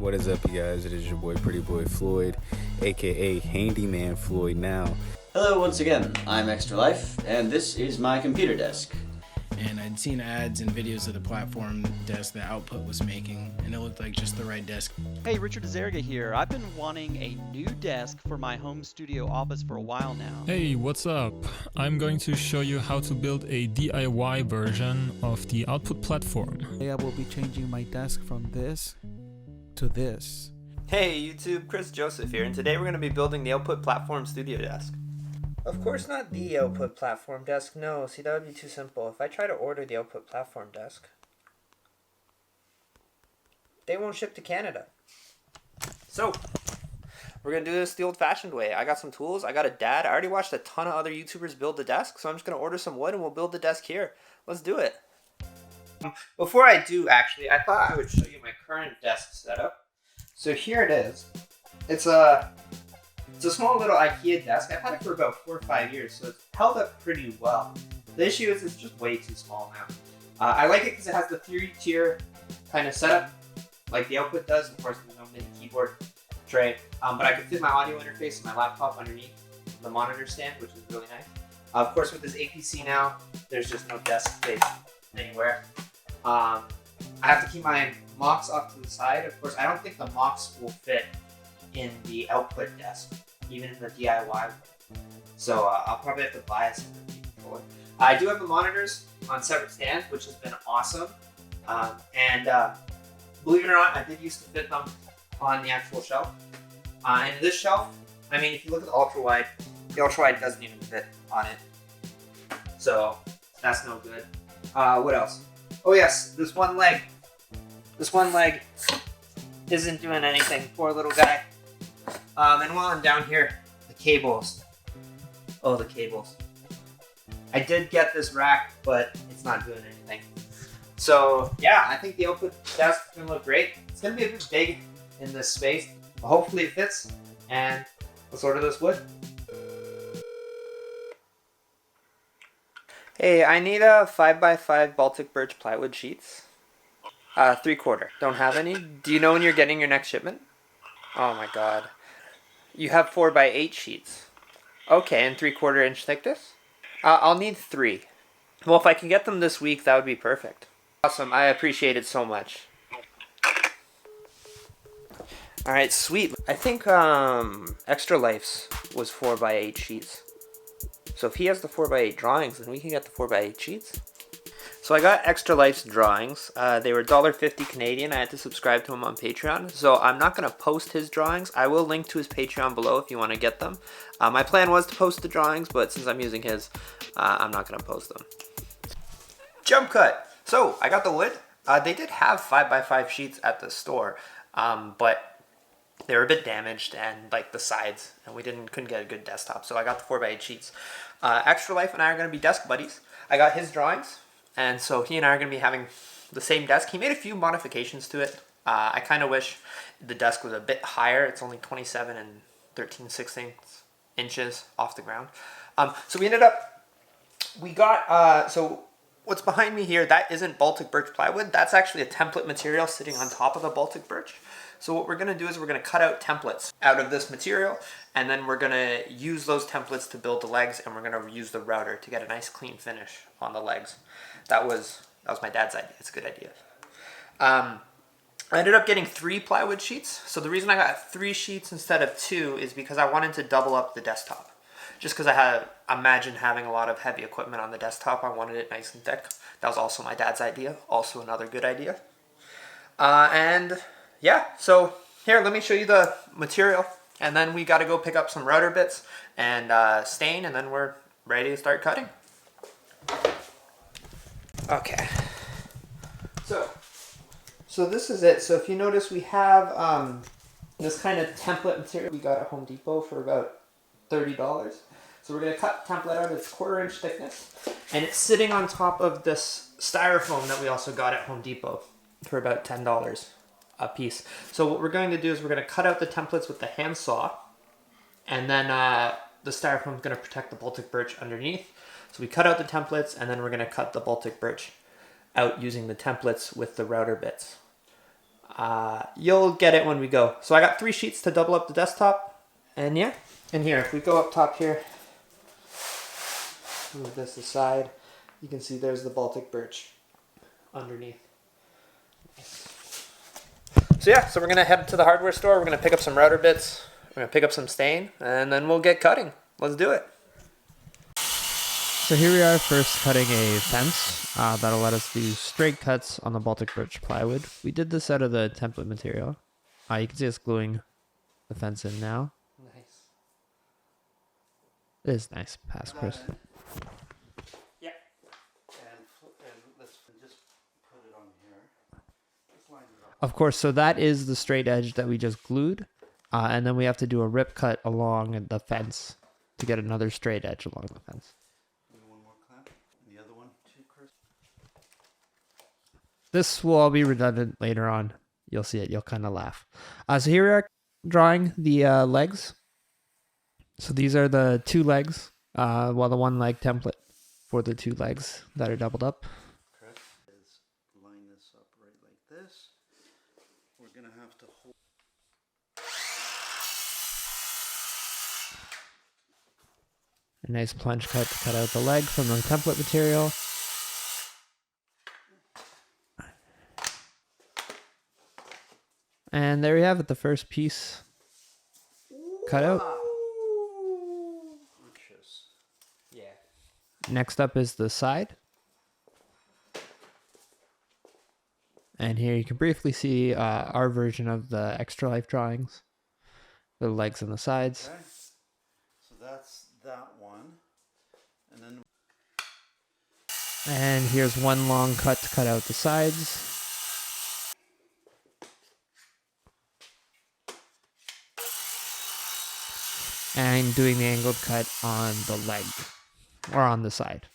What is up, you guys? It is your boy PrettyBoyFloyd, aka Handyman Floyd now. Hello once again, I'm Extralife, and this is my computer desk. And I'd seen ads and videos of the platform desk that Output was making, and it looked like just the right desk. Hey, Richard DiZerega here. I've been wanting a new desk for my home studio office for a while now. Hey, what's up? I'm going to show you how to build a DIY version of the Output platform. Today I will be changing my desk from this to this. Hey YouTube, Chris Joseph here, and today we're going to be building the Output Platform Studio Desk. Of course not the Output Platform Desk, no, see that would be too simple. If I try to order the Output Platform Desk, they won't ship to Canada. So, we're going to do this the old-fashioned way. I got some tools, I got a dad, I already watched a ton of other YouTubers build the desk, so I'm just going to order some wood and we'll build the desk here. Let's do it. Before I do, actually, I thought I would show you my current desk setup. So here it is. It's a small little IKEA desk. I've had it for about 4 or 5 years, so it's held up pretty well. The issue is it's just way too small now. I like it because it has the 3-tier kind of setup, like the Output does. Of course, there's no mini keyboard tray, but I can fit my audio interface and my laptop underneath the monitor stand, which is really nice. Of course, with this APC now, there's just no desk space anywhere. I have to keep my mocks off to the side. Of course, I don't think the mocks will fit in the Output desk, even in the DIY one. So I'll probably have to buy a separate keyboard. I do have the monitors on separate stands, which has been awesome. Believe it or not, I did used to fit them on the actual shelf. And this shelf, I mean, if you look at the ultra-wide doesn't even fit on it. So that's no good. What else? Oh yes, this one leg isn't doing anything, poor little guy. And while I'm down here, the cables. Oh, the cables. I did get this rack, but it's not doing anything. So yeah, I think the Output desk is gonna look great. It's gonna be a bit big in this space, but hopefully it fits, and let's order this wood. Hey, I need a 5x5 Baltic Birch plywood sheets. 3/4. Don't have any. Do you know when you're getting your next shipment? Oh my god. You have 4x8 sheets. Okay, and 3/4 inch thickness? I'll need 3. Well, if I can get them this week, that would be perfect. Awesome, I appreciate it so much. Alright, sweet. I think Extralife's was 4x8 sheets. So if he has the 4x8 drawings, then we can get the 4x8 sheets. So I got Extralife's drawings. They were $1.50 Canadian. I had to subscribe to him on Patreon. So I'm not going to post his drawings. I will link to his Patreon below if you want to get them. My plan was to post the drawings, but since I'm using his, I'm not going to post them. Jump cut! So I got the wood. They did have 5x5 sheets at the store, but they were a bit damaged and like the sides, and we couldn't get a good desktop. So I got the 4x8 sheets. Extralife and I are going to be desk buddies. I got his drawings. And so he and I are going to be having the same desk. He made a few modifications to it. I kind of wish the desk was a bit higher. It's only 27 and 13/16 inches off the ground. So what's behind me here, that isn't Baltic Birch plywood. That's actually a template material sitting on top of the Baltic Birch. So what we're going to do is we're going to cut out templates out of this material, and then we're going to use those templates to build the legs, and we're going to use the router to get a nice clean finish on the legs. That was my dad's idea. It's a good idea. I ended up getting 3 plywood sheets. So the reason I got 3 sheets instead of 2 is because I wanted to double up the desktop. Just because I imagined having a lot of heavy equipment on the desktop, I wanted it nice and thick. That was also my dad's idea. Also another good idea. Yeah, so here, let me show you the material. And then we got to go pick up some router bits and stain, and then we're ready to start cutting. Okay, so this is it. So if you notice, we have this kind of template material we got at Home Depot for about $30. So we're going to cut the template out. It's 1/4 inch thickness, and it's sitting on top of this styrofoam that we also got at Home Depot for about $10 a piece. So what we're going to do is we're going to cut out the templates with the handsaw, and then the styrofoam is going to protect the Baltic Birch underneath. So we cut out the templates, and then we're going to cut the Baltic Birch out using the templates with the router bits. You'll get it when we go. So I got 3 sheets to double up the desktop. And yeah, and here, if we go up top here, move this aside, you can see there's the Baltic birch underneath. So yeah, so we're gonna head to the hardware store. We're gonna pick up some router bits. We're gonna pick up some stain, and then we'll get cutting. Let's do it. So here we are first cutting a fence that'll let us do straight cuts on the Baltic birch plywood. We did this out of the template material. You can see us gluing the fence in now. Nice. It is nice. Pass, Chris. Yeah. And let's just put it on here. Let's line it up. Of course, so that is the straight edge that we just glued. And then we have to do a rip cut along the fence to get another straight edge along the fence. One more clamp. And the other one too, Chris. This will all be redundant later on. You'll see it. You'll kind of laugh. So here we are drawing the legs. So these are the 2 legs, while the 1 leg template for the 2 legs that are doubled up. Chris is line this up right like this. We're gonna have to hold. A nice plunge cut to cut out the leg from the template material. And there we have it, the first piece cut out. Yeah. Next up is the side. And here you can briefly see our version of the Extralife drawings. The legs and the sides. Okay. So that's that one. And then And here's one long cut to cut out the sides. And doing the angled cut on the leg, or on the side.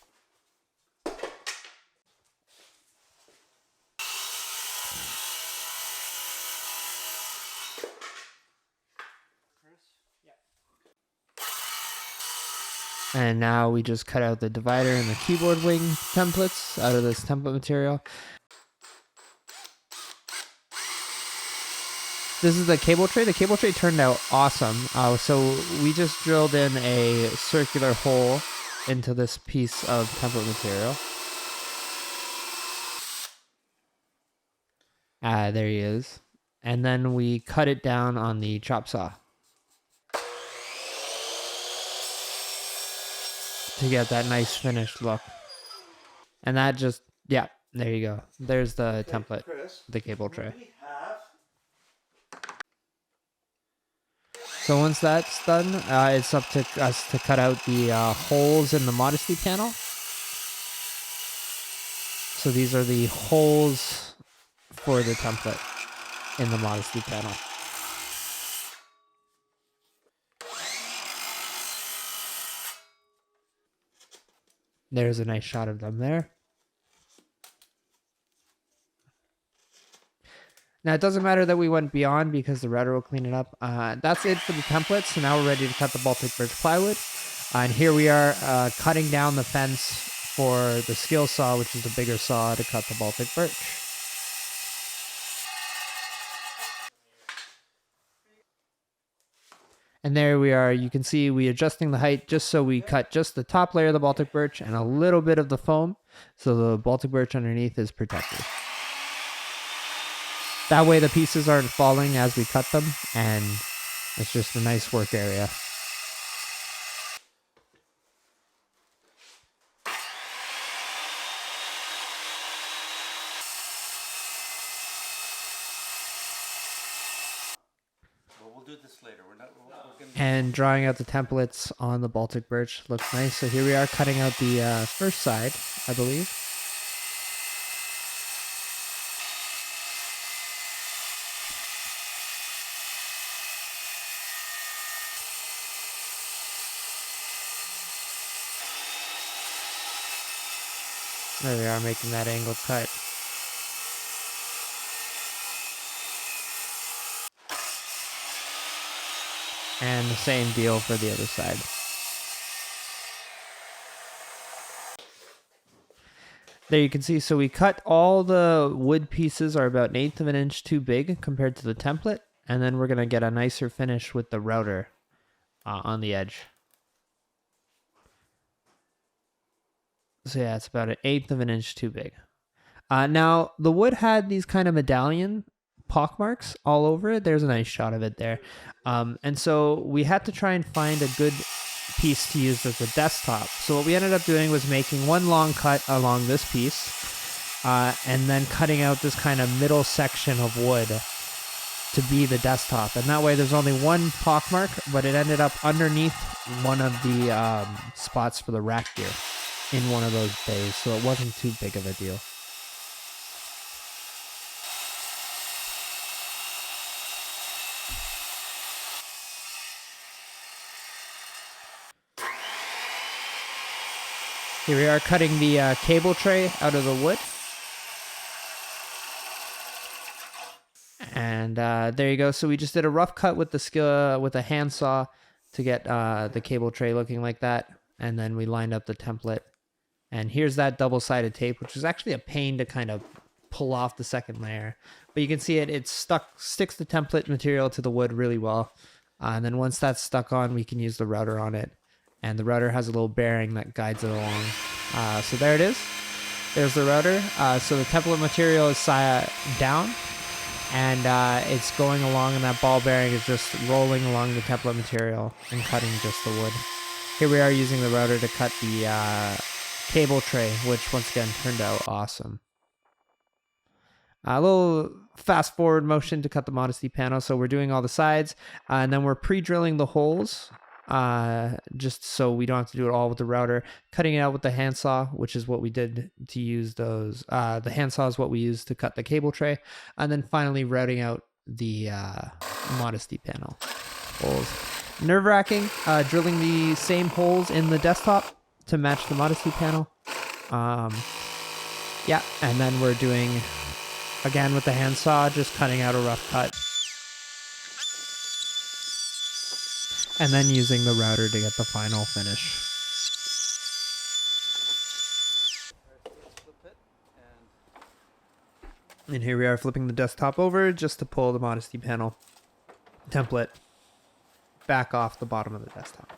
And now we just cut out the divider and the keyboard wing templates out of this template material. This is the cable tray. The cable tray turned out awesome. So we just drilled in a circular hole into this piece of template material. There he is. And then we cut it down on the chop saw to get that nice finished look. And that just, yeah, there you go. There's the template, Chris, the cable tray. we have So once that's done, it's up to us to cut out the holes in the modesty panel. So these are the holes for the template in the modesty panel. There's a nice shot of them there. Now, it doesn't matter that we went beyond because the router will clean it up. That's it for the templates. So now we're ready to cut the Baltic birch plywood. And here we are cutting down the fence for the skill saw, which is the bigger saw to cut the Baltic birch. And there we are. You can see we adjusting the height just so we cut just the top layer of the Baltic birch and a little bit of the foam. So the Baltic birch underneath is protected. That way the pieces aren't falling as we cut them, and it's just a nice work area. Well, we'll do this later. We're gonna... And drawing out the templates on the Baltic birch looks nice. So here we are cutting out the first side, I believe. There we are, making that angled cut. And the same deal for the other side. There you can see, so we cut all the wood pieces are about 1/8 of an inch too big compared to the template. And then we're going to get a nicer finish with the router on the edge. So yeah, it's about 1/8 of an inch too big. Now, the wood had these kind of medallion pockmarks all over it. There's a nice shot of it there. And so we had to try and find a good piece to use as a desktop. So what we ended up doing was making one long cut along this piece, and then cutting out this kind of middle section of wood to be the desktop. And that way there's only one pockmark, but it ended up underneath one of the spots for the rack gear in one of those bays. So it wasn't too big of a deal. Here we are cutting the cable tray out of the wood. And there you go. So we just did a rough cut with with a handsaw to get the cable tray looking like that. And then we lined up the template. And here's that double-sided tape, which is actually a pain to kind of pull off the second layer. But you can see it sticks the template material to the wood really well. And then once that's stuck on, we can use the router on it. And the router has a little bearing that guides it along. So there it is. There's the router. So the template material is down. And it's going along, and that ball bearing is just rolling along the template material and cutting just the wood. Here we are using the router to cut the cable tray, which once again turned out awesome. A little fast forward motion to cut the modesty panel. So we're doing all the sides, and then we're pre-drilling the holes. Just so we don't have to do it all with the router, cutting it out with the handsaw, which is what we did to use those. The handsaw is what we used to cut the cable tray, and then finally routing out the modesty panel holes. Nerve-wracking, drilling the same holes in the desktop to match the modesty panel. Yeah, and then we're doing again with the handsaw, just cutting out a rough cut. And then using the router to get the final finish. And here we are flipping the desktop over just to pull the modesty panel template back off the bottom of the desktop.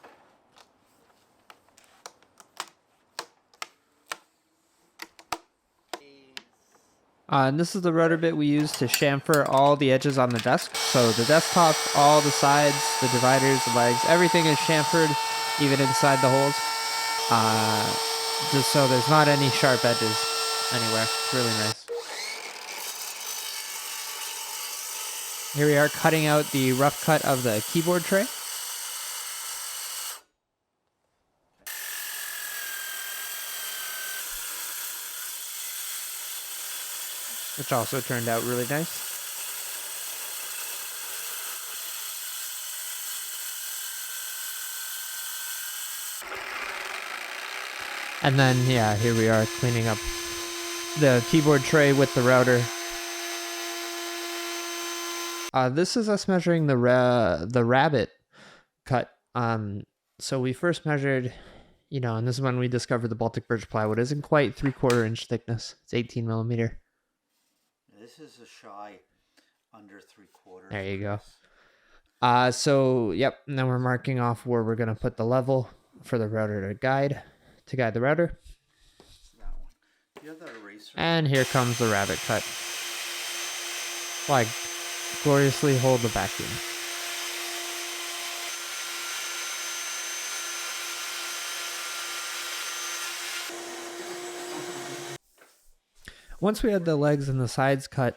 And this is the router bit we use to chamfer all the edges on the desk. So the desktop, all the sides, the dividers, the legs, everything is chamfered, even inside the holes. Just so there's not any sharp edges anywhere. It's really nice. Here we are cutting out the rough cut of the keyboard tray. Which also turned out really nice. And then, yeah, here we are cleaning up the keyboard tray with the router. This is us measuring the rabbit cut. So we first measured, and this is when we discovered the Baltic Birch plywood isn't quite 3/4 inch thickness. It's 18 millimeter. This is a shy under 3/4. There you go. So yep, and then we're marking off where we're gonna put the level for the router to guide the router. That one. Do you have that eraser? And here comes the rabbit cut. Like gloriously hold the vacuum. Once we had the legs and the sides cut,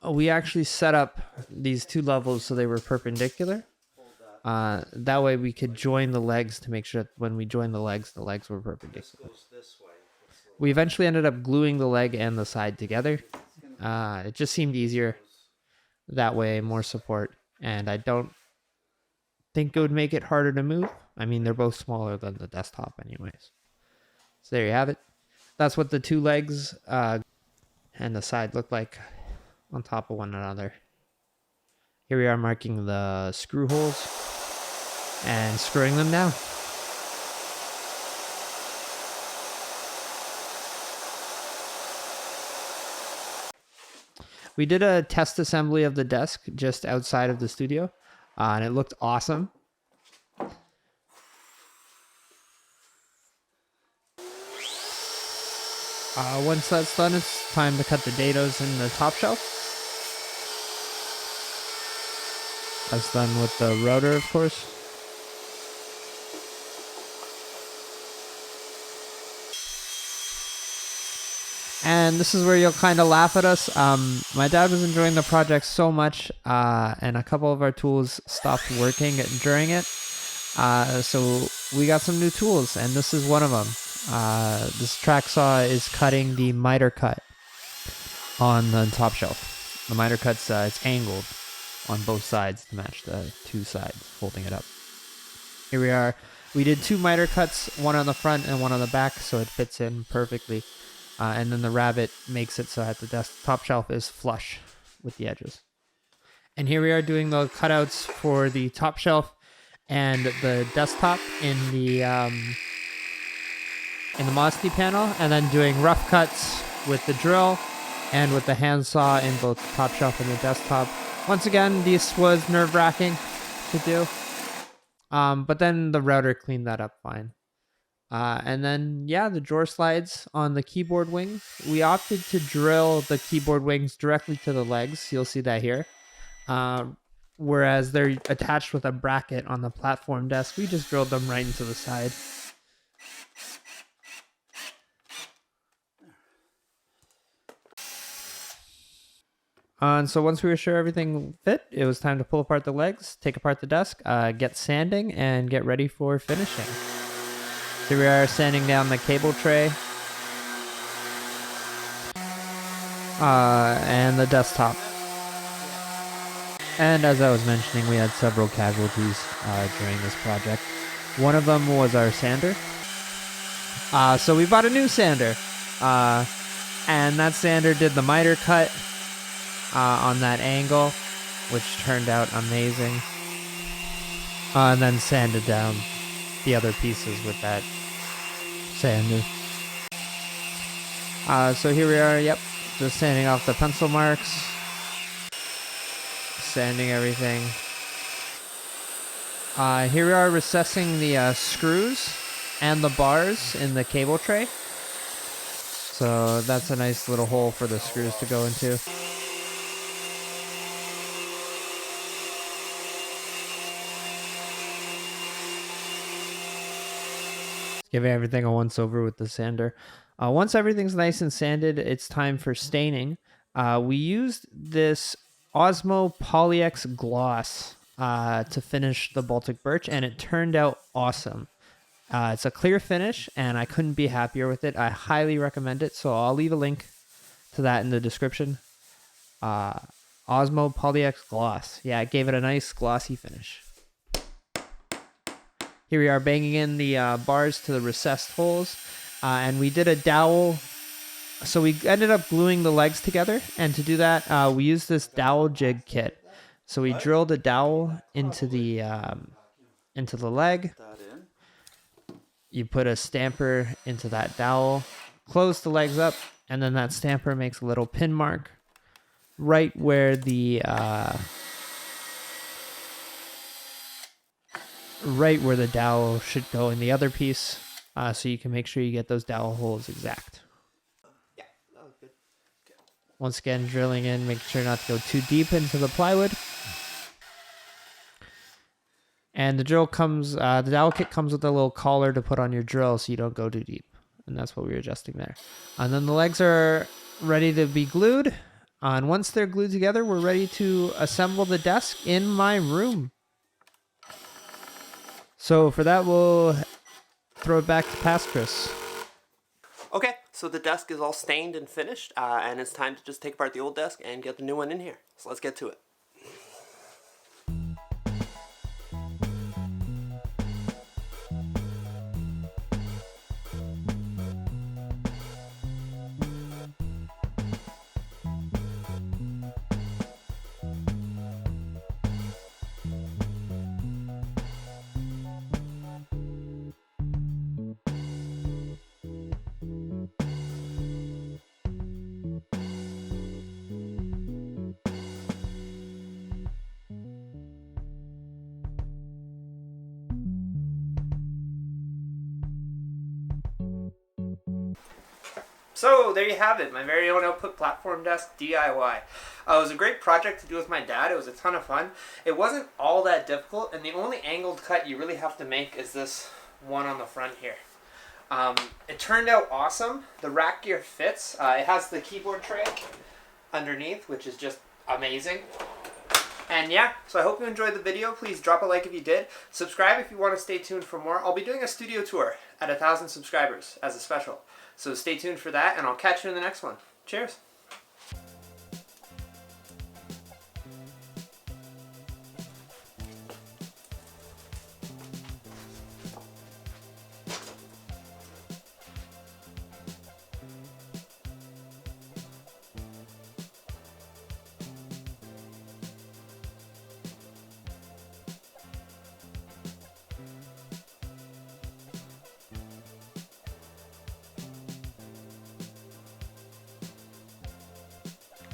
we actually set up these two levels so they were perpendicular. That way we could join the legs to make sure that when we join the legs were perpendicular. We eventually ended up gluing the leg and the side together. It just seemed easier that way, more support. And I don't think it would make it harder to move. I mean, they're both smaller than the desktop anyways. So there you have it. That's what the two legs and the side look like on top of one another. Here we are marking the screw holes and screwing them down. We did a test assembly of the desk just outside of the studio, and it looked awesome. Once that's done, it's time to cut the dados in the top shelf. That's done with the router, of course. And this is where you'll kind of laugh at us. My dad was enjoying the project so much, and a couple of our tools stopped working during it. So we got some new tools, and this is one of them. This track saw is cutting the miter cut on the top shelf. The miter cut's it's angled on both sides to match the two sides holding it up. Here we are. We did 2 miter cuts, one on the front and one on the back, so it fits in perfectly. And then the rabbet makes it so that the top shelf is flush with the edges. And here we are doing the cutouts for the top shelf and the desktop in the modesty panel, and then doing rough cuts with the drill and with the handsaw in both the top shelf and the desktop. Once again, this was nerve-wracking to do, but then the router cleaned that up fine. And then, yeah, the drawer slides on the keyboard wings. We opted to drill the keyboard wings directly to the legs. You'll see that here. Whereas they're attached with a bracket on the platform desk, we just drilled them right into the side. And so once we were sure everything fit, it was time to pull apart the legs, take apart the desk, get sanding, and get ready for finishing. Here we are sanding down the cable tray and the desktop. And as I was mentioning, we had several casualties during this project. One of them was our sander. So we bought a new sander. And that sander did the miter cut on that angle, which turned out amazing. And then sanded down the other pieces with that sander. So here we are, yep, just sanding off the pencil marks, sanding everything. Here we are recessing the screws and the bars in the cable tray. So that's a nice little hole for the screws to go into. Giving everything a once over with the sander. Once everything's nice and sanded, it's time for staining. We used this Osmo Polyex gloss to finish the Baltic Birch, and it turned out awesome. It's a clear finish, and I couldn't be happier with it. I highly recommend it, so I'll leave a link to that in the description. Osmo Polyex gloss. Yeah, it gave it a nice glossy finish. Here we are banging in the bars to the recessed holes, and we did a dowel. So we ended up gluing the legs together, and to do that, we used this dowel jig kit. So we drilled a dowel into the leg. You put a stamper into that dowel, close the legs up, and then that stamper makes a little pin mark right where the dowel should go in the other piece, so you can make sure you get those dowel holes exact. Yeah, that was good. Once again, drilling in, making sure not to go too deep into the plywood. And the drill comes, the dowel kit comes with a little collar to put on your drill so you don't go too deep. And that's what we were adjusting there. And then the legs are ready to be glued. And once they're glued together, we're ready to assemble the desk in my room. So for that, we'll throw it back to past Chris. Okay, so the desk is all stained and finished, and it's time to just take apart the old desk and get the new one in here. So let's get to it. So there you have it, my very own output platform desk DIY. It was a great project to do with my dad. It was a ton of fun. It wasn't all that difficult, and the only angled cut you really have to make is this one on the front here. It turned out awesome. The rack gear fits. It has the keyboard tray underneath, which is just amazing. And yeah, so I hope you enjoyed the video. Please drop a like if you did. Subscribe if you want to stay tuned for more. I'll be doing a studio tour at 1,000 subscribers as a special. So stay tuned for that, and I'll catch you in the next one. Cheers.